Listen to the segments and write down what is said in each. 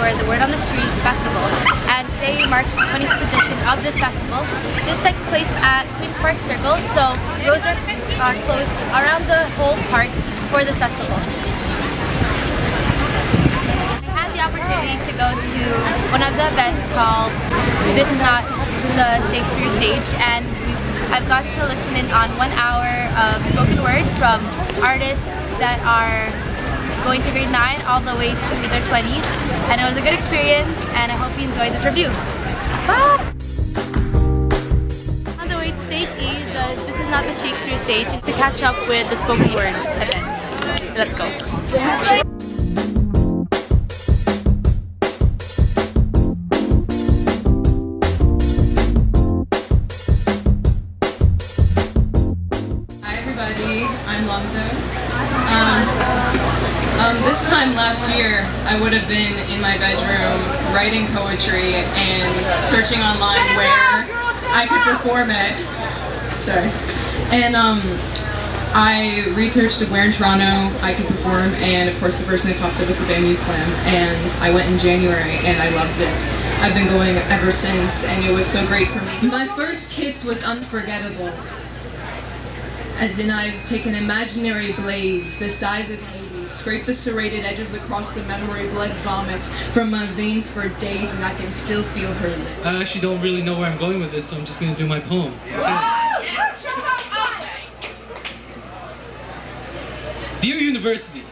for the Word on the Street Festival, and today marks the 25th edition of this festival. This takes place at Queen's Park Circle, so roads are closed around the whole park for this festival. I had the opportunity to go to one of the events called This Is Not the Shakespeare Stage, and I've got to listen in on 1 hour of spoken word from artists that are going to grade 9 all the way to their 20s, and it was a good experience, and I hope you enjoyed this review. Bye! On the way to stage E, This Is Not the Shakespeare Stage, to catch up with the spoken word events. Let's go. I'm Lonzo. This time last year, I would have been in my bedroom writing poetry and searching online where I could perform it. Sorry. And I researched where in Toronto I could perform, and of course the first thing that popped up was the Bamboo Slam, and I went in January and I loved it. I've been going ever since, and it was so great for me. My first kiss was unforgettable. As in, I've taken imaginary blades the size of Hades, scraped the serrated edges across the memory, blood vomit from my veins for days, and I can still feel her lip. I actually don't really know where I'm going with this, so I'm just going to do my poem. Dear University,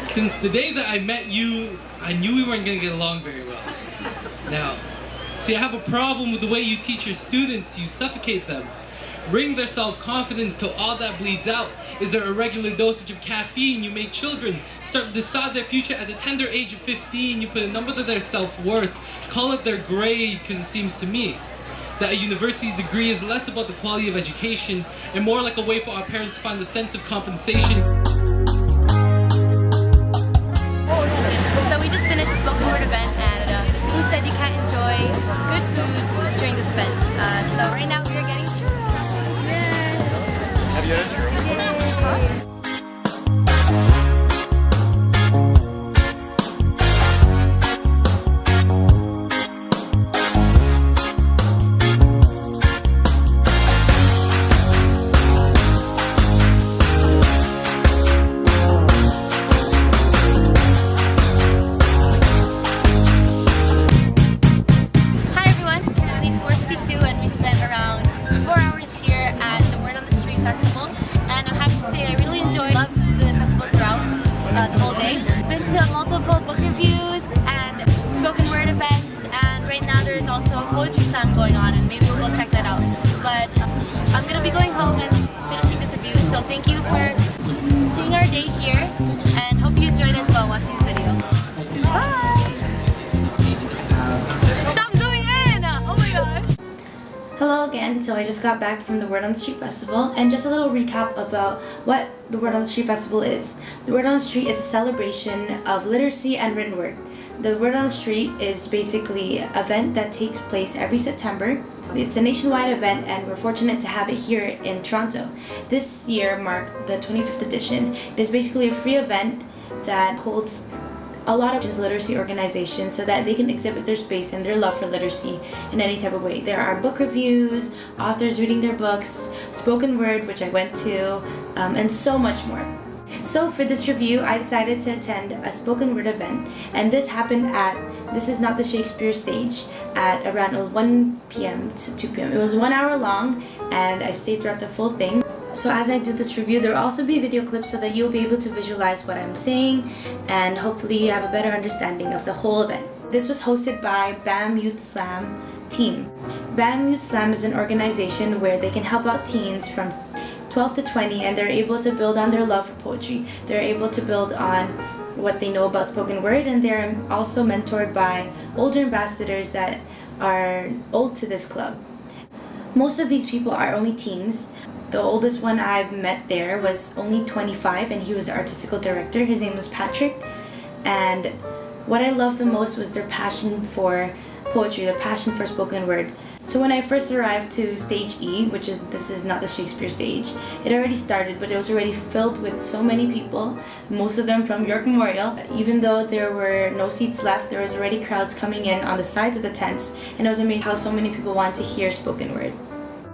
since the day that I met you, I knew we weren't going to get along very well. Now, see, I have a problem with the way you teach your students. You suffocate them. Wring their self-confidence till all that bleeds out. Is there a regular dosage of caffeine? You make children start to decide their future at the tender age of 15. You put a number to their self-worth. Call it their grade, because it seems to me that a university degree is less about the quality of education and more like a way for our parents to find a sense of compensation. So we just finished a spoken word event, and who said you can't enjoy good food during this event? So right now we are getting churros. Have you had a churro? Hi everyone, it's currently 4:52 and we spent around 4 hours here at the Word on the Street Festival, and I'm happy to say I really loved the festival throughout the whole day. Been to multiple book reviews and spoken word events, and right now there's also a poetry slam going on, and maybe we'll go check that out. But I'm going to be going home and finishing this review, so thank you for seeing our day here, and hope you enjoyed as well watching this video. Bye! Stop zooming in! Oh my god! Hello again. So I just got back from the Word on the Street Festival, and just a little recap about what the Word on the Street Festival is. The Word on the Street is a celebration of literacy and written word. The Word on the Street is basically an event that takes place every September. It's a nationwide event, and we're fortunate to have it here in Toronto. This year marked the 25th edition. It is basically a free event that holds a lot of literacy organizations so that they can exhibit their space and their love for literacy in any type of way. There are book reviews, authors reading their books, spoken word, which I went to, and so much more. So for this review, I decided to attend a spoken word event, and this happened at This Is Not the Shakespeare Stage at around 1 p.m. to 2 p.m. It was 1 hour long, and I stayed throughout the full thing. So as I do this review, there will also be video clips so that you'll be able to visualize what I'm saying, and hopefully you have a better understanding of the whole event. This was hosted by BAM Youth Slam team. BAM Youth Slam is an organization where they can help out teens from 12 to 20, and they're able to build on their love for poetry. They're able to build on what they know about spoken word, and they're also mentored by older ambassadors that are old to this club. Most of these people are only teens. The oldest one I've met there was only 25, and he was the artistical director. His name was Patrick, and What I loved the most was their passion for poetry, their passion for spoken word. So when I first arrived to stage E, this is not the Shakespeare stage, it already started, but it was already filled with so many people, most of them from York Memorial. Even though there were no seats left, there was already crowds coming in on the sides of the tents, and it was amazing how so many people wanted to hear spoken word.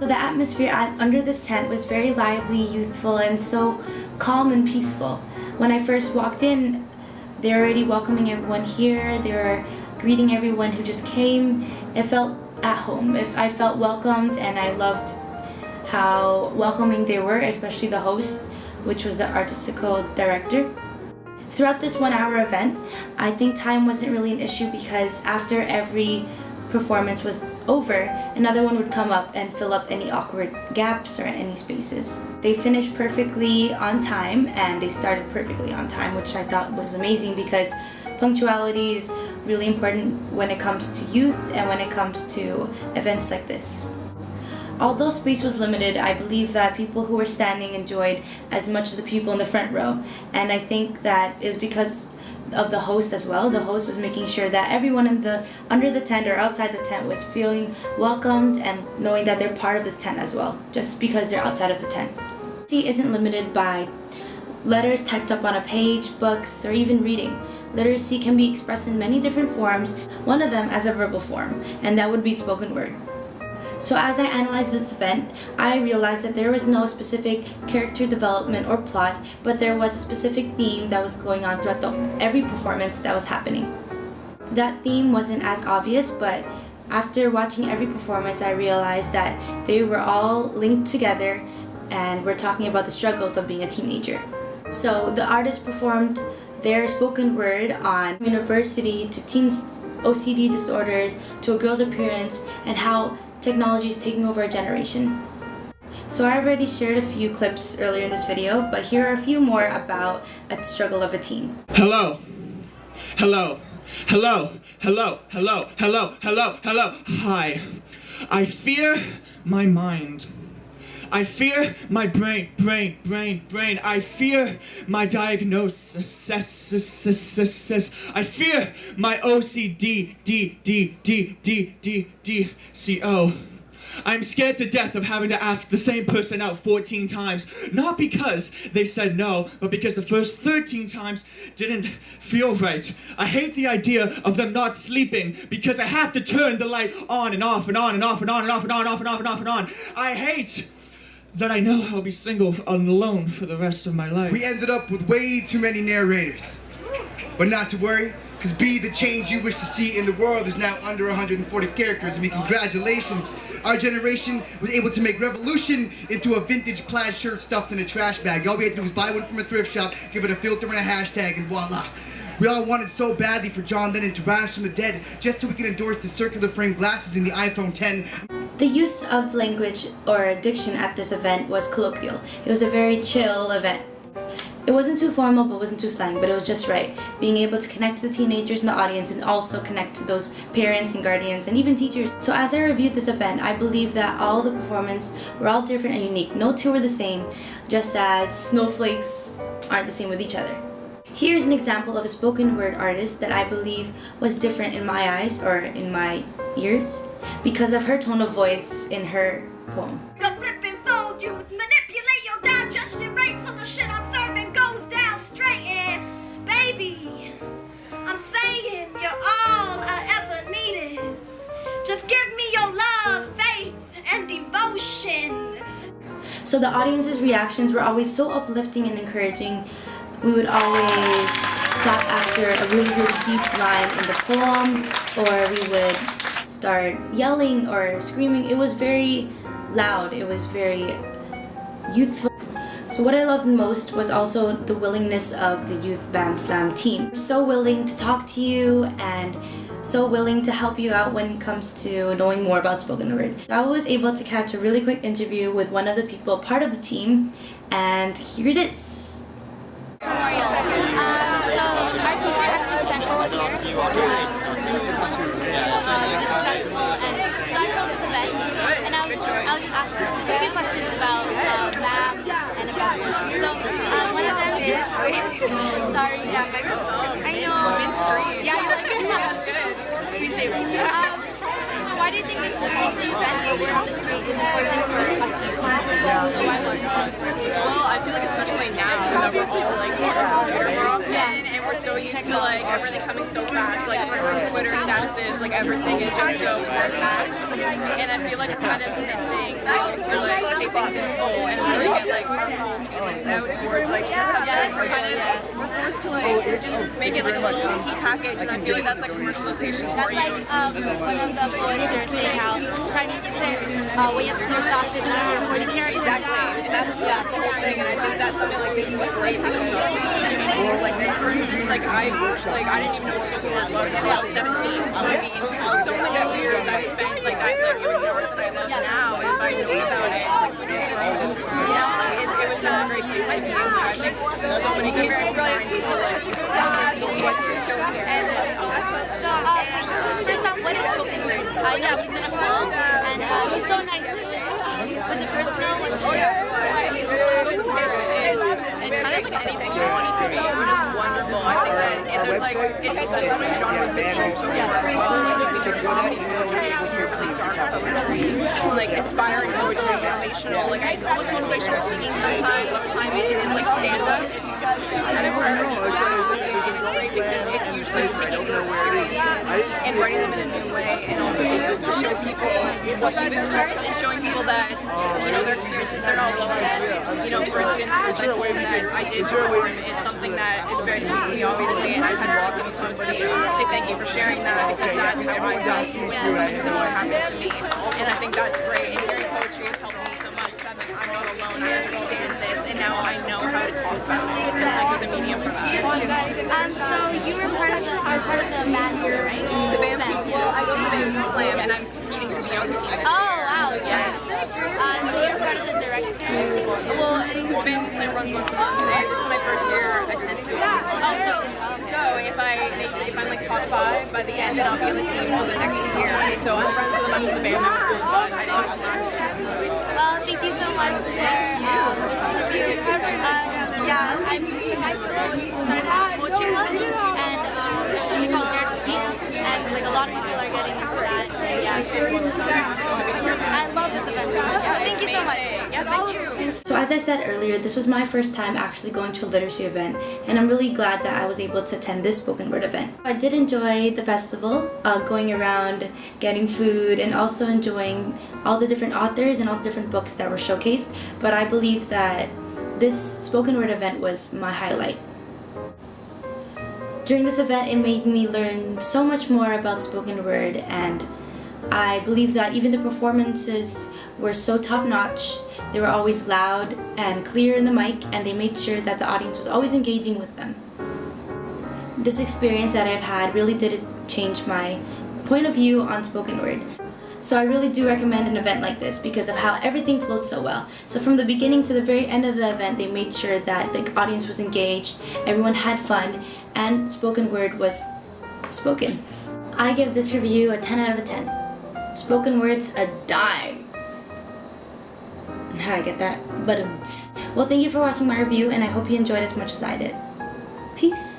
So the atmosphere under this tent was very lively, youthful, and so calm and peaceful. When I first walked in, they were already welcoming everyone here, they were greeting everyone who just came. It felt at home. I felt welcomed, and I loved how welcoming they were, especially the host, which was the artistical director. Throughout this 1-hour event, I think time wasn't really an issue because after every performance was over, another one would come up and fill up any awkward gaps or any spaces. They finished perfectly on time, and they started perfectly on time, which I thought was amazing because punctuality is really important when it comes to youth and when it comes to events like this. Although space was limited, I believe that people who were standing enjoyed as much as the people in the front row, and I think that is because of the host as well. The host was making sure that everyone under the tent or outside the tent was feeling welcomed and knowing that they're part of this tent as well, just because they're outside of the tent. Literacy isn't limited by letters typed up on a page, books, or even reading. Literacy can be expressed in many different forms, one of them as a verbal form, and that would be spoken word. So as I analyzed this event, I realized that there was no specific character development or plot, but there was a specific theme that was going on throughout every performance that was happening. That theme wasn't as obvious, but after watching every performance, I realized that they were all linked together and we're talking about the struggles of being a teenager. So the artists performed their spoken word on university, to teens' OCD disorders, to a girl's appearance, and how technology is taking over a generation. So I already shared a few clips earlier in this video, but here are a few more about a struggle of a teen. Hello. Hello. Hello. Hello. Hello. Hello. Hello. Hello. Hi. I fear my mind. I fear my brain. I fear my diagnosis. I fear my OCD. CO. I'm scared to death of having to ask the same person out 14 times. Not because they said no, but because the first 13 times didn't feel right. I hate the idea of them not sleeping because I have to turn the light on and off and on and off and on and off and on and off and off and off and on. I hate that I know I'll be single and alone for the rest of my life. We ended up with way too many narrators. But not to worry, because Be the Change You Wish to See in the World is now under 140 characters. I mean, congratulations. Our generation was able to make revolution into a vintage plaid shirt stuffed in a trash bag. All we had to do was buy one from a thrift shop, give it a filter and a hashtag, and voila. We all wanted so badly for John Lennon to rise from the dead just so we could endorse the circular frame glasses in the iPhone 10. The use of language or diction at this event was colloquial. It was a very chill event. It wasn't too formal, but wasn't too slang, but it was just right. Being able to connect to the teenagers in the audience and also connect to those parents and guardians and even teachers. So as I reviewed this event, I believe that all the performances were all different and unique. No two were the same, just as snowflakes aren't the same with each other. Here's an example of a spoken word artist that I believe was different in my eyes or in my ears because of her tone of voice in her poem. So the audience's reactions were always so uplifting and encouraging. We would always clap after a really, really deep line in the poem, or we would start yelling or screaming. It was very loud. It was very youthful. So what I loved most was also the willingness of the Youth BAM Slam team. So willing to talk to you and so willing to help you out when it comes to knowing more about spoken word. I was able to catch a really quick interview with one of the people part of the team, and here it is. Our teacher actually sent us here this festival, and so I chose this event, and I was just asking just a few questions about BAM and about poetry. So one of them is sorry, yeah, microphone. I know. Mint screen. Yeah. So why do you think this event, the word on the street, is important for us youth? So why would Well, I feel like especially now that we're all like on our computer more often, and we're so used to like everything coming so fast. Like for instance, Twitter statuses, like everything is just so packed, and I feel like we're kind of missing being able to like say things in full and really get like our full feelings out towards like the subject. We're forced to like just make it like a little tea package, and I feel like that's like commercialization for That's you. like one of the poets are saying how trying to fit way up your thoughts in 40 characters. Exactly, and that's the whole thing, and I think that something like this is great because things like this, for instance, like I didn't even know what spoken word was until I was 17. So I mean, so many years I spent like it was an art that I love now, and if I know about it, like would it just, it was such a great place to be. I think so many kids will find solace in what's shown here. So, first off, what is spoken word? Yeah, we've been a pool, and it was so nice. Was it personal? Spoken word is, it's kind of like anything you want it to be. It's just wonderful. I think that there's so many genres within spoken word as well. Like you can hear comedy poetry, you can hear really dark poetry, like inspiring poetry, motivational. Like it's almost motivational speaking sometimes. Other time it is like stand up. It's kind of wherever you want it. And it's great because it's usually taking your experiences and writing them in a new way, and also being able to show people what you've experienced and showing people that their experiences, they're not alone. For instance, with the poem that I did perform, it's something that is very close to me, obviously, and I've had some people come to me and say thank you for sharing that because that's how I felt when something similar happened to me, and I think that's great. And hearing poetry has helped me so much because I'm like, I'm not alone. I understand this, and now I know how to talk about it. And like there's a medium for that. So you were part of the band here, right? The band team. Well, I go to the band slam, and I'm competing to be on the team this year. Oh wow, yes. So you're part of the director. Well, the band slam runs once a month, and this is my first year attending the band slam. So if I'm like top 5 by the end, then I'll be on the team for the next year. So I'm friends with a bunch of the band members, but I didn't come last year. Thank you so much for listening to you. Yeah, I'm in high school, started a poetry club, and there's something called Dare to Speak, and like a lot of people are getting into that. And, yeah, it's wonderful. I love this event. Thank you so much. Yeah, thank you. So as I said earlier, this was my first time actually going to a literacy event, and I'm really glad that I was able to attend this spoken word event. I did enjoy the festival, going around, getting food, and also enjoying all the different authors and all the different books that were showcased, but I believe that this spoken word event was my highlight. During this event, it made me learn so much more about spoken word, and I believe that even the performances were so top-notch. They were always loud and clear in the mic, and they made sure that the audience was always engaging with them. This experience that I've had really did change my point of view on spoken word. So I really do recommend an event like this because of how everything flowed so well. So from the beginning to the very end of the event, they made sure that the audience was engaged, everyone had fun, and spoken word was spoken. I give this review a 10 out of 10. Spoken word's a dime. How I get that? But well, thank you for watching my review, and I hope you enjoyed as much as I did. Peace.